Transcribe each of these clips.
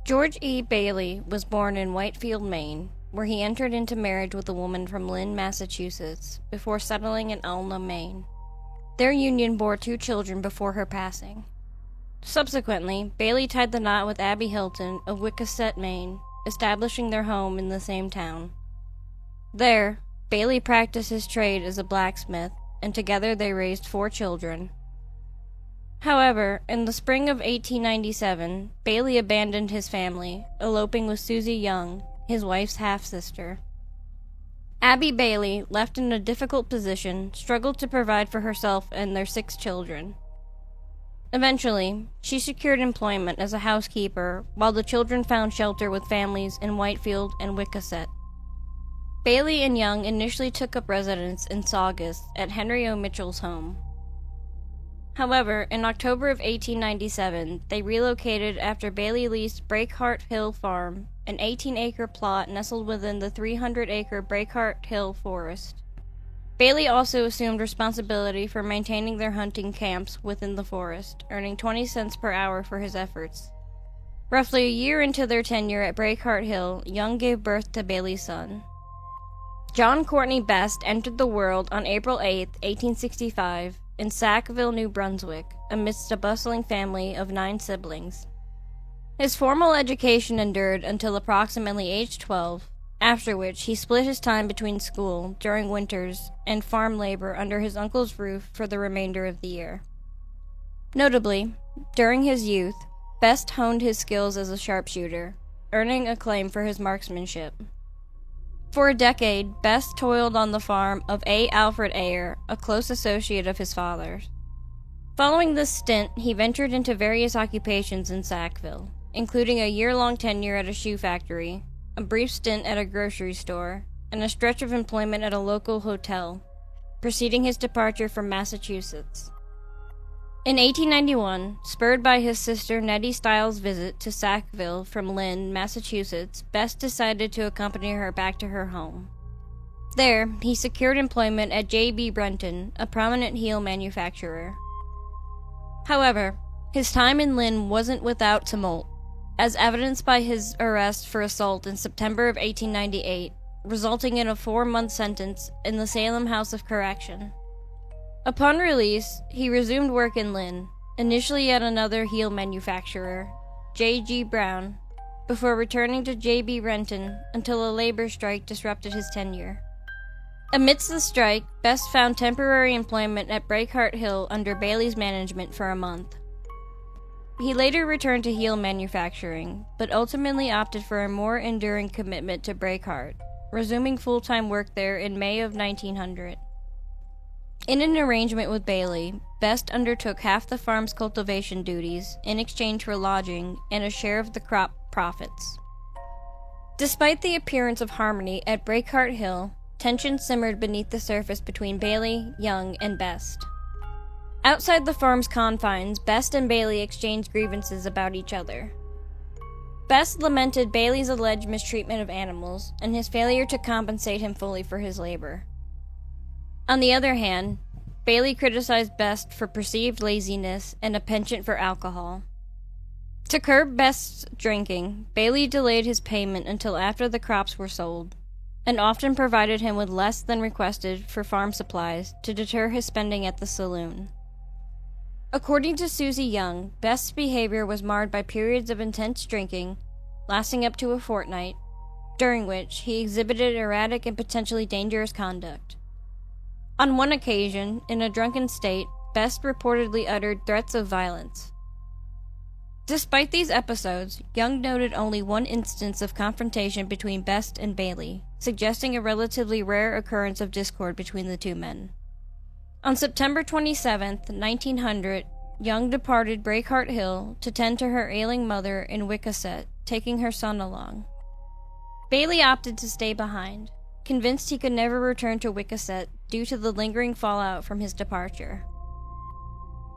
George E. Bailey was born in Whitefield, Maine, where he entered into marriage with a woman from Lynn, Massachusetts, before settling in Elna, Maine. Their union bore 2 children before her passing. Subsequently, Bailey tied the knot with Abby Hilton of Wickaset, Maine, establishing their home in the same town. There, Bailey practiced his trade as a blacksmith, and together they raised 4 children. However, in the spring of 1897, Bailey abandoned his family, eloping with Susie Young, his wife's half-sister. Abby Bailey, left in a difficult position, struggled to provide for herself and their 6 children. Eventually, she secured employment as a housekeeper, while the children found shelter with families in Whitefield and Wickaset. Bailey and Young initially took up residence in Saugus at Henry O. Mitchell's home. However, in October of 1897, they relocated after Bailey leased Breakheart Hill Farm, an 18-acre plot nestled within the 300-acre Breakheart Hill Forest. Bailey also assumed responsibility for maintaining their hunting camps within the forest, earning 20 cents per hour for his efforts. Roughly a year into their tenure at Breakheart Hill, Young gave birth to Bailey's son. John Courtney Best entered the world on April 8, 1865, in Sackville, New Brunswick, amidst a bustling family of 9 siblings. His formal education endured until approximately age 12, after which he split his time between school during winters and farm labor under his uncle's roof for the remainder of the year. Notably, during his youth, Best honed his skills as a sharpshooter, earning acclaim for his marksmanship. For a decade, Best toiled on the farm of A. Alfred Ayer, a close associate of his father's. Following this stint, he ventured into various occupations in Sackville, including a year-long tenure at a shoe factory, a brief stint at a grocery store, and a stretch of employment at a local hotel, preceding his departure from Massachusetts. In 1891, spurred by his sister Nettie Stiles' visit to Sackville from Lynn, Massachusetts, Best decided to accompany her back to her home. There, he secured employment at J.B. Brenton, a prominent heel manufacturer. However, his time in Lynn wasn't without tumult, as evidenced by his arrest for assault in September of 1898, resulting in a 4-month sentence in the Salem House of Correction. Upon release, he resumed work in Lynn, initially at another heel manufacturer, J.G. Brown, before returning to J.B. Renton until a labor strike disrupted his tenure. Amidst the strike, Best found temporary employment at Breakheart Hill under Bailey's management for a month. He later returned to heel manufacturing, but ultimately opted for a more enduring commitment to Breakheart, resuming full-time work there in May of 1900. In an arrangement with Bailey, Best undertook half the farm's cultivation duties in exchange for lodging and a share of the crop profits. Despite the appearance of harmony at Breakheart Hill, tension simmered beneath the surface between Bailey, Young, and Best. Outside the farm's confines, Best and Bailey exchanged grievances about each other. Best lamented Bailey's alleged mistreatment of animals and his failure to compensate him fully for his labor. On the other hand, Bailey criticized Best for perceived laziness and a penchant for alcohol. To curb Best's drinking, Bailey delayed his payment until after the crops were sold, and often provided him with less than requested for farm supplies to deter his spending at the saloon. According to Susie Young, Best's behavior was marred by periods of intense drinking, lasting up to a fortnight, during which he exhibited erratic and potentially dangerous conduct. On one occasion, in a drunken state, Best reportedly uttered threats of violence. Despite these episodes, Young noted only one instance of confrontation between Best and Bailey, suggesting a relatively rare occurrence of discord between the 2 men. On September 27, 1900, Young departed Breakheart Hill to tend to her ailing mother in Wickaset, taking her son along. Bailey opted to stay behind, convinced he could never return to Wickaset due to the lingering fallout from his departure.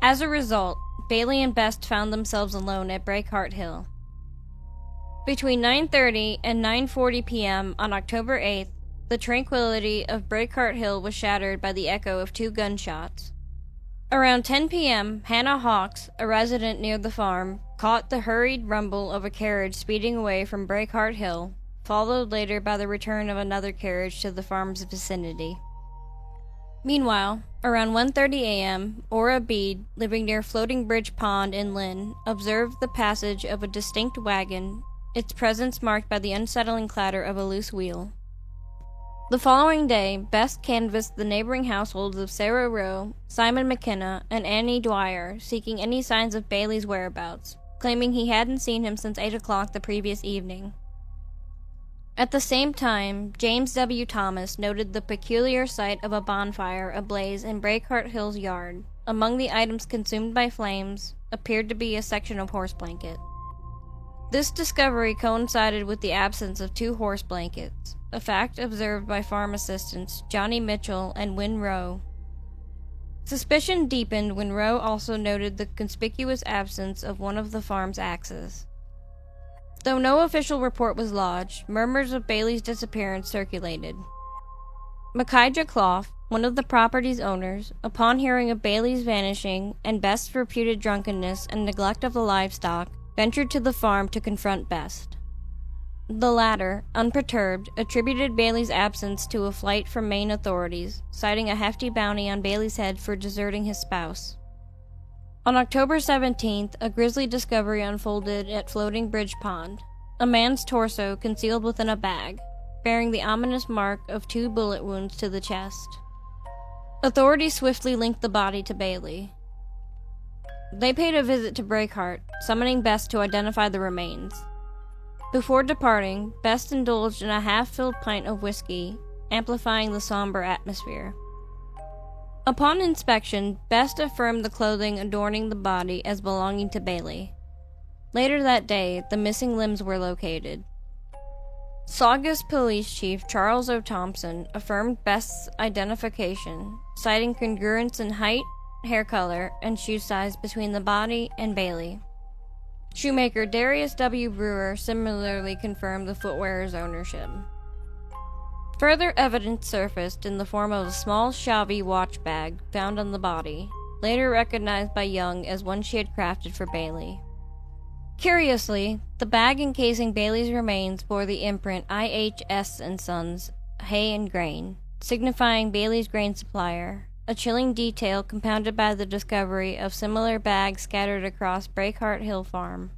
As a result, Bailey and Best found themselves alone at Breakheart Hill. Between 9:30 and 9:40 p.m. on October 8th, the tranquility of Breakheart Hill was shattered by the echo of 2 gunshots. Around 10 p.m., Hannah Hawks, a resident near the farm, caught the hurried rumble of a carriage speeding away from Breakheart Hill, followed later by the return of another carriage to the farm's vicinity. Meanwhile, around 1:30 a.m., Ora Bede, living near Floating Bridge Pond in Lynn, observed the passage of a distinct wagon, its presence marked by the unsettling clatter of a loose wheel. The following day, Best canvassed the neighboring households of Sarah Rowe, Simon McKenna, and Annie Dwyer, seeking any signs of Bailey's whereabouts, claiming he hadn't seen him since 8 o'clock the previous evening. At the same time, James W. Thomas noted the peculiar sight of a bonfire ablaze in Breakheart Hill's yard. Among the items consumed by flames appeared to be a section of horse blanket. This discovery coincided with the absence of 2 horse blankets, a fact observed by farm assistants Johnny Mitchell and Win Rowe. Suspicion deepened when Rowe also noted the conspicuous absence of one of the farm's axes. Though no official report was lodged, murmurs of Bailey's disappearance circulated. Micaiah Clough, one of the property's owners, upon hearing of Bailey's vanishing and Best's reputed drunkenness and neglect of the livestock, ventured to the farm to confront Best. The latter, unperturbed, attributed Bailey's absence to a flight from Maine authorities, citing a hefty bounty on Bailey's head for deserting his spouse. On October 17th, a grisly discovery unfolded at Floating Bridge Pond, a man's torso concealed within a bag, bearing the ominous mark of 2 bullet wounds to the chest. Authorities swiftly linked the body to Bailey. They paid a visit to Breakheart, summoning Best to identify the remains. Before departing, Best indulged in a half-filled pint of whiskey, amplifying the somber atmosphere. Upon inspection, Best affirmed the clothing adorning the body as belonging to Bailey. Later that day, the missing limbs were located. Saugus Police Chief Charles O. Thompson affirmed Best's identification, citing congruence in height, hair color, and shoe size between the body and Bailey. Shoemaker Darius W. Brewer similarly confirmed the footwearer's ownership. Further evidence surfaced in the form of a small Shavy watch bag found on the body, later recognized by Young as one she had crafted for Bailey. Curiously, the bag encasing Bailey's remains bore the imprint IHS & Sons, Hay and Grain, signifying Bailey's grain supplier, a chilling detail compounded by the discovery of similar bags scattered across Breakheart Hill Farm.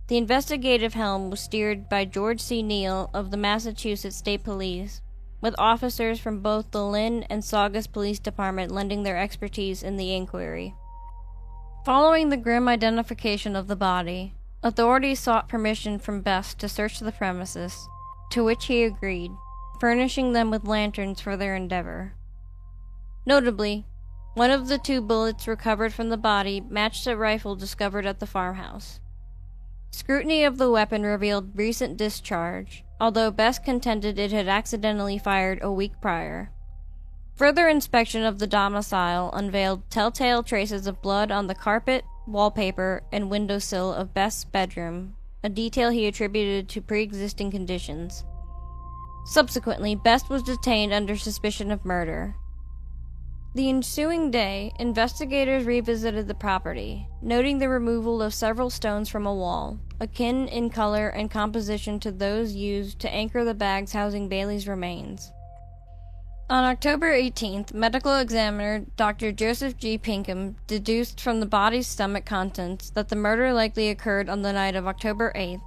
The investigative helm was steered by George C. Neal of the Massachusetts State Police, with officers from both the Lynn and Saugus Police Department lending their expertise in the inquiry. Following the grim identification of the body, authorities sought permission from Best to search the premises, to which he agreed, furnishing them with lanterns for their endeavor. Notably, one of the 2 bullets recovered from the body matched a rifle discovered at the farmhouse. Scrutiny of the weapon revealed recent discharge, although Best contended it had accidentally fired a week prior. Further inspection of the domicile unveiled telltale traces of blood on the carpet, wallpaper, and windowsill of Best's bedroom, a detail he attributed to pre-existing conditions. Subsequently, Best was detained under suspicion of murder. The ensuing day, investigators revisited the property, noting the removal of several stones from a wall, akin in color and composition to those used to anchor the bags housing Bailey's remains. On October 18th, medical examiner Dr. Joseph G. Pinkham deduced from the body's stomach contents that the murder likely occurred on the night of October 8th.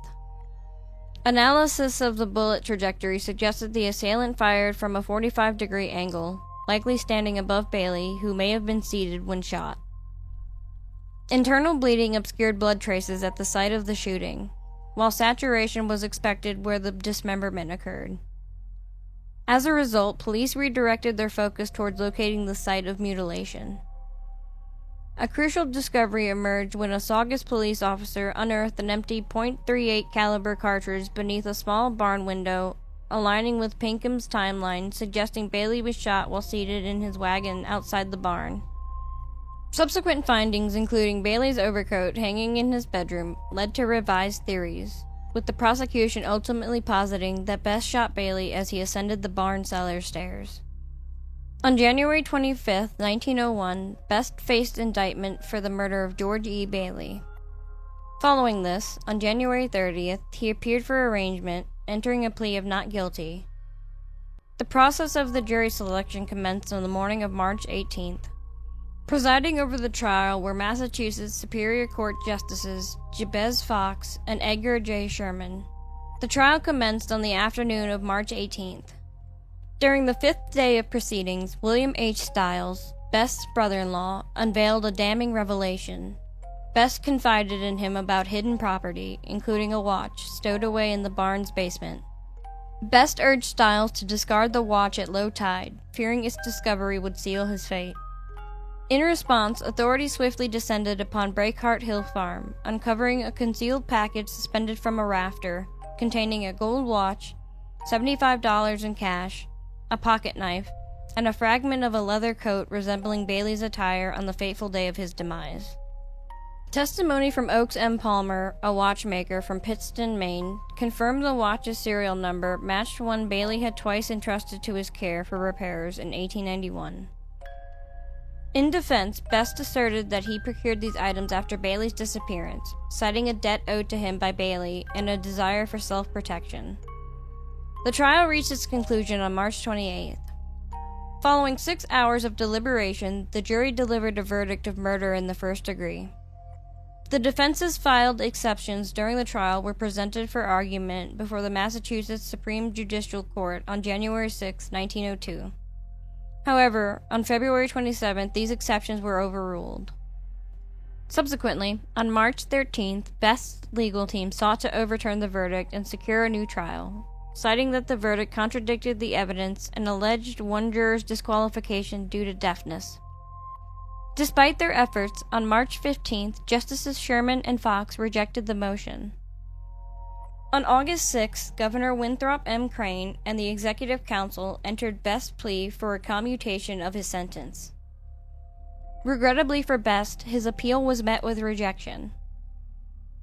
Analysis of the bullet trajectory suggested the assailant fired from a 45-degree angle, likely standing above Bailey, who may have been seated when shot. Internal bleeding obscured blood traces at the site of the shooting, while saturation was expected where the dismemberment occurred. As a result, police redirected their focus towards locating the site of mutilation. A crucial discovery emerged when a Saugus police officer unearthed an empty .38 caliber cartridge beneath a small barn window, aligning with Pinkham's timeline, suggesting Bailey was shot while seated in his wagon outside the barn. Subsequent findings, including Bailey's overcoat hanging in his bedroom, led to revised theories, with the prosecution ultimately positing that Best shot Bailey as he ascended the barn cellar stairs. On January 25, 1901, Best faced indictment for the murder of George E. Bailey. Following this, on January 30th, he appeared for arraignment, entering a plea of not guilty. The process of the jury selection commenced on the morning of March 18th. Presiding over the trial were Massachusetts Superior Court Justices Jabez Fox and Edgar J. Sherman. The trial commenced on the afternoon of March 18th. During the fifth day of proceedings, William H. Stiles, Best's brother-in-law, unveiled a damning revelation. Best confided in him about hidden property, including a watch stowed away in the barn's basement. Best urged Stiles to discard the watch at low tide, fearing its discovery would seal his fate. In response, authorities swiftly descended upon Breakheart Hill Farm, uncovering a concealed package suspended from a rafter, containing a gold watch, $75 in cash, a pocket knife, and a fragment of a leather coat resembling Bailey's attire on the fateful day of his demise. Testimony from Oakes M. Palmer, a watchmaker from Pittston, Maine, confirmed the watch's serial number matched one Bailey had twice entrusted to his care for repairs in 1891. In defense, Best asserted that he procured these items after Bailey's disappearance, citing a debt owed to him by Bailey and a desire for self-protection. The trial reached its conclusion on March 28th. Following 6 hours of deliberation, the jury delivered a verdict of murder in the first degree. The defense's filed exceptions during the trial were presented for argument before the Massachusetts Supreme Judicial Court on January 6, 1902. However, on February 27th, these exceptions were overruled. Subsequently, on March 13th, Best's legal team sought to overturn the verdict and secure a new trial, citing that the verdict contradicted the evidence and alleged one juror's disqualification due to deafness. Despite their efforts, on March 15th, Justices Sherman and Fox rejected the motion. On August 6, Governor Winthrop M. Crane and the Executive Council entered Best's plea for a commutation of his sentence. Regrettably for Best, his appeal was met with rejection.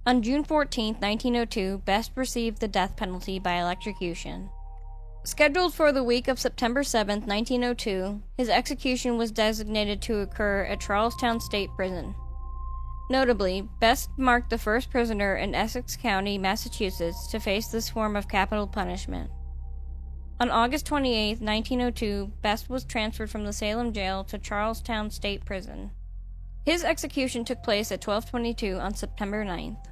On June 14, 1902, Best received the death penalty by electrocution. Scheduled for the week of September 7, 1902, his execution was designated to occur at Charlestown State Prison. Notably, Best marked the first prisoner in Essex County, Massachusetts, to face this form of capital punishment. On August 28, 1902, Best was transferred from the Salem jail to Charlestown State Prison. His execution took place at 12:22 on September 9th.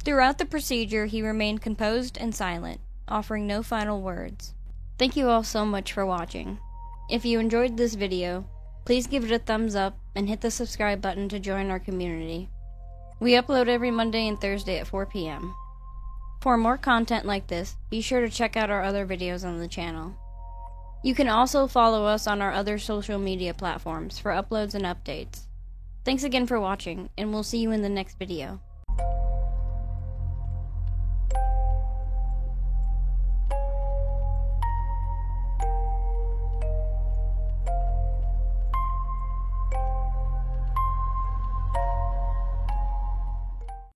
Throughout the procedure, he remained composed and silent, offering no final words. Thank you all so much for watching. If you enjoyed this video, please give it a thumbs up and hit the subscribe button to join our community. We upload every Monday and Thursday at 4 p.m. For more content like this, be sure to check out our other videos on the channel. You can also follow us on our other social media platforms for uploads and updates. Thanks again for watching, and we'll see you in the next video.